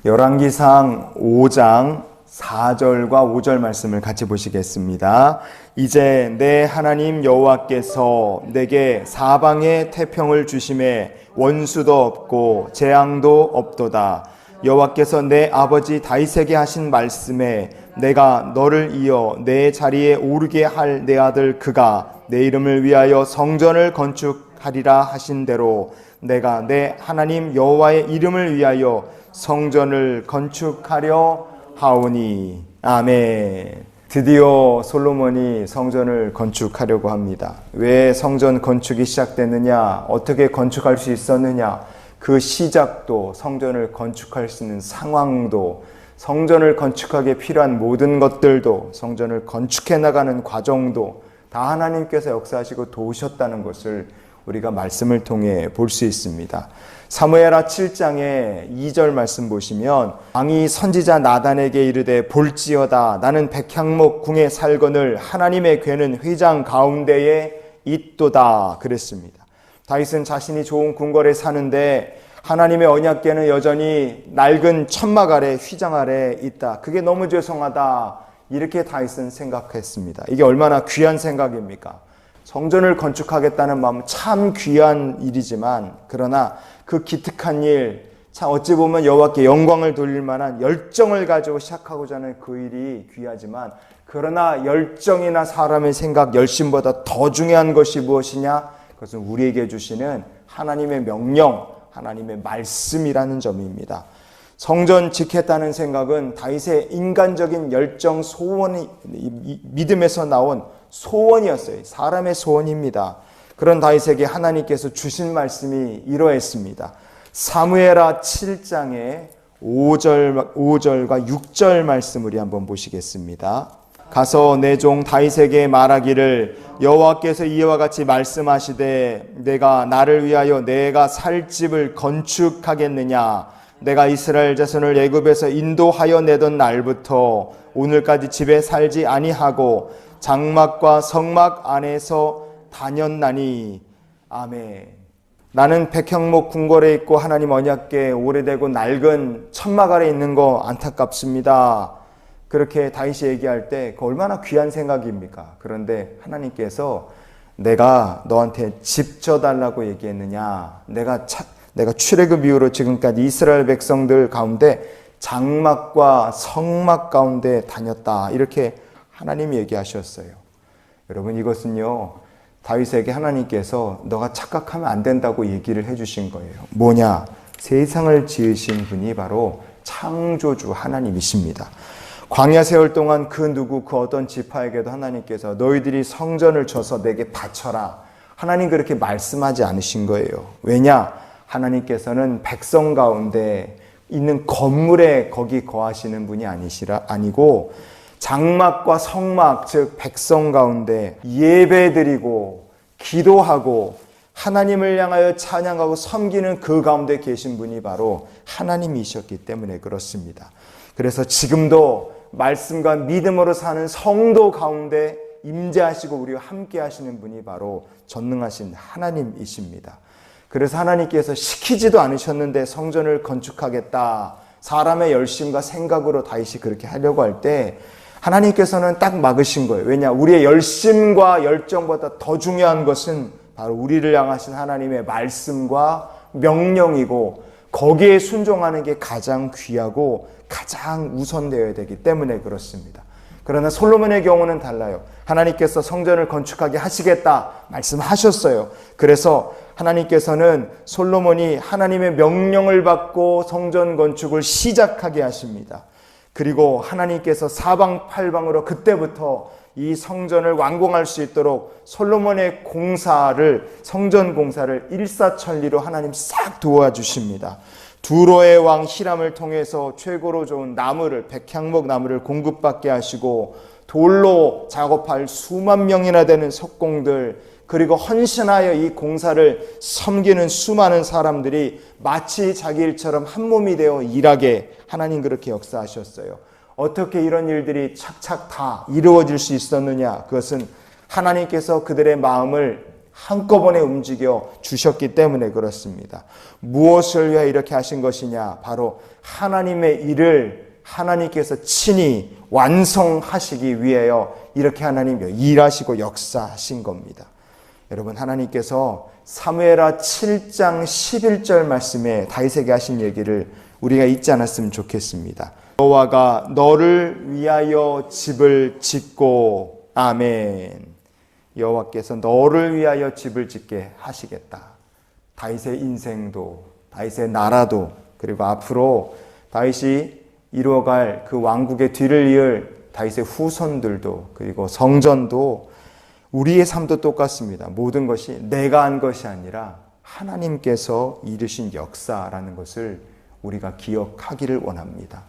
열왕기상 5장 4절과 5절 말씀을 같이 보시겠습니다. 이제 내 하나님 여호와께서 내게 사방에 태평을 주심에 원수도 없고 재앙도 없도다. 여호와께서 내 아버지 다윗에게 하신 말씀에 내가 너를 이어 내 자리에 오르게 할 내 아들 그가 내 이름을 위하여 성전을 건축하리라 하신 대로 내가 내 하나님 여호와의 이름을 위하여 성전을 건축하려 하오니. 아멘. 드디어 솔로몬이 성전을 건축하려고 합니다. 왜 성전 건축이 시작됐느냐, 어떻게 건축할 수 있었느냐, 그 시작도, 성전을 건축할 수 있는 상황도, 성전을 건축하기에 필요한 모든 것들도, 성전을 건축해 나가는 과정도 다 하나님께서 역사하시고 도우셨다는 것을 우리가 말씀을 통해 볼 수 있습니다. 사무엘하 7장의 2절 말씀 보시면 왕이 선지자 나단에게 이르되 볼지어다 나는 백향목 궁에 살거늘 하나님의 궤는 회장 가운데에 있도다 그랬습니다. 다윗은 자신이 좋은 궁궐에 사는데 하나님의 언약궤는 여전히 낡은 천막 아래 휘장 아래 있다. 그게 너무 죄송하다. 이렇게 다윗은 생각했습니다. 이게 얼마나 귀한 생각입니까? 성전을 건축하겠다는 마음은 참 귀한 일이지만, 그러나 그 기특한 일, 참 어찌 보면 여호와께 영광을 돌릴 만한 열정을 가지고 시작하고자 하는 그 일이 귀하지만, 그러나 열정이나 사람의 생각, 열심보다 더 중요한 것이 무엇이냐? 그것은 우리에게 주시는 하나님의 명령, 하나님의 말씀이라는 점입니다. 성전 짓겠다는 생각은 다윗의 인간적인 열정, 소원이, 믿음에서 나온 소원이었어요. 사람의 소원입니다. 그런 다윗에게 하나님께서 주신 말씀이 이러했습니다. 사무엘하 7장의 5절과 6절 말씀 우리 한번 보시겠습니다. 가서 내 종 다윗에게 말하기를 여호와께서 이와 같이 말씀하시되 내가 나를 위하여 내가 살 집을 건축하겠느냐. 내가 이스라엘 자손을 애굽에서 인도하여 내던 날부터 오늘까지 집에 살지 아니하고 장막과 성막 안에서 다녔나니. 아멘. 나는 백향목 궁궐에 있고 하나님 언약궤 오래되고 낡은 천막 아래 있는 거 안타깝습니다. 그렇게 다윗이 얘기할 때 그 얼마나 귀한 생각입니까? 그런데 하나님께서 내가 너한테 집 져달라고 얘기했느냐. 내가 출애굽 이후로 지금까지 이스라엘 백성들 가운데 장막과 성막 가운데 다녔다. 이렇게 하나님이 얘기하셨어요. 여러분, 이것은요, 다윗에게 하나님께서 너가 착각하면 안 된다고 얘기를 해주신 거예요. 뭐냐? 세상을 지으신 분이 바로 창조주 하나님이십니다. 광야 세월 동안 그 누구 그 어떤 지파에게도 하나님께서 너희들이 성전을 져서 내게 바쳐라. 하나님 그렇게 말씀하지 않으신 거예요. 왜냐? 하나님께서는 백성 가운데 있는 건물에 거기 거하시는 분이 아니고 장막과 성막, 즉 백성 가운데 예배드리고 기도하고 하나님을 향하여 찬양하고 섬기는 그 가운데 계신 분이 바로 하나님이셨기 때문에 그렇습니다. 그래서 지금도 말씀과 믿음으로 사는 성도 가운데 임재하시고 우리와 함께 하시는 분이 바로 전능하신 하나님이십니다. 그래서 하나님께서 시키지도 않으셨는데 성전을 건축하겠다. 사람의 열심과 생각으로 다윗이 그렇게 하려고 할 때 하나님께서는 딱 막으신 거예요. 왜냐? 우리의 열심과 열정보다 더 중요한 것은 바로 우리를 향하신 하나님의 말씀과 명령이고 거기에 순종하는 게 가장 귀하고 가장 우선되어야 되기 때문에 그렇습니다. 그러나 솔로몬의 경우는 달라요. 하나님께서 성전을 건축하게 하시겠다 말씀하셨어요. 그래서 하나님께서는 솔로몬이 하나님의 명령을 받고 성전 건축을 시작하게 하십니다. 그리고 하나님께서 사방팔방으로 그때부터 이 성전을 완공할 수 있도록 솔로몬의 성전 공사를 일사천리로 하나님 싹 도와주십니다. 두로의 왕 히람을 통해서 최고로 좋은 나무를, 백향목 나무를 공급받게 하시고 돌로 작업할 수만 명이나 되는 석공들, 그리고 헌신하여 이 공사를 섬기는 수많은 사람들이 마치 자기 일처럼 한 몸이 되어 일하게 하나님 그렇게 역사하셨어요. 어떻게 이런 일들이 착착 다 이루어질 수 있었느냐? 그것은 하나님께서 그들의 마음을 한꺼번에 움직여 주셨기 때문에 그렇습니다. 무엇을 위해 이렇게 하신 것이냐? 바로 하나님의 일을 하나님께서 친히 완성하시기 위하여 이렇게 하나님 일하시고 역사하신 겁니다. 여러분, 하나님께서 사무엘하 7장 11절 말씀에 다윗에게 하신 얘기를 우리가 잊지 않았으면 좋겠습니다. 여호와가 너를 위하여 집을 짓고, 아멘. 여호와께서 너를 위하여 집을 짓게 하시겠다. 다윗의 인생도, 다윗의 나라도, 그리고 앞으로 다윗이 이루어갈 그 왕국의 뒤를 이을 다윗의 후손들도, 그리고 성전도, 우리의 삶도 똑같습니다. 모든 것이 내가 한 것이 아니라 하나님께서 이루신 역사라는 것을 우리가 기억하기를 원합니다.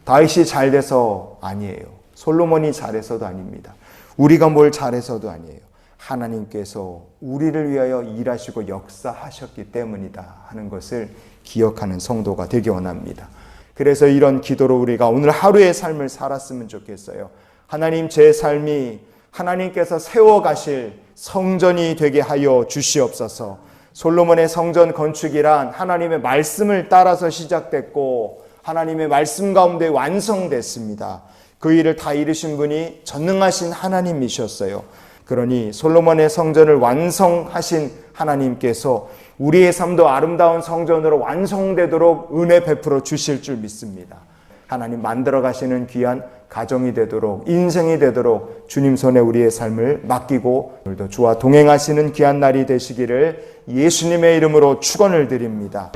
다윗이 잘 돼서 아니에요. 솔로몬이 잘해서도 아닙니다. 우리가 뭘 잘해서도 아니에요. 하나님께서 우리를 위하여 일하시고 역사하셨기 때문이다 하는 것을 기억하는 성도가 되기 원합니다. 그래서 이런 기도로 우리가 오늘 하루의 삶을 살았으면 좋겠어요. 하나님, 제 삶이 하나님께서 세워가실 성전이 되게 하여 주시옵소서. 솔로몬의 성전 건축이란 하나님의 말씀을 따라서 시작됐고 하나님의 말씀 가운데 완성됐습니다. 그 일을 다 이루신 분이 전능하신 하나님이셨어요. 그러니 솔로몬의 성전을 완성하신 하나님께서 우리의 삶도 아름다운 성전으로 완성되도록 은혜 베풀어 주실 줄 믿습니다. 하나님 만들어 가시는 귀한 가정이 되도록, 인생이 되도록 주님 손에 우리의 삶을 맡기고 오늘도 주와 동행하시는 귀한 날이 되시기를 예수님의 이름으로 축원을 드립니다.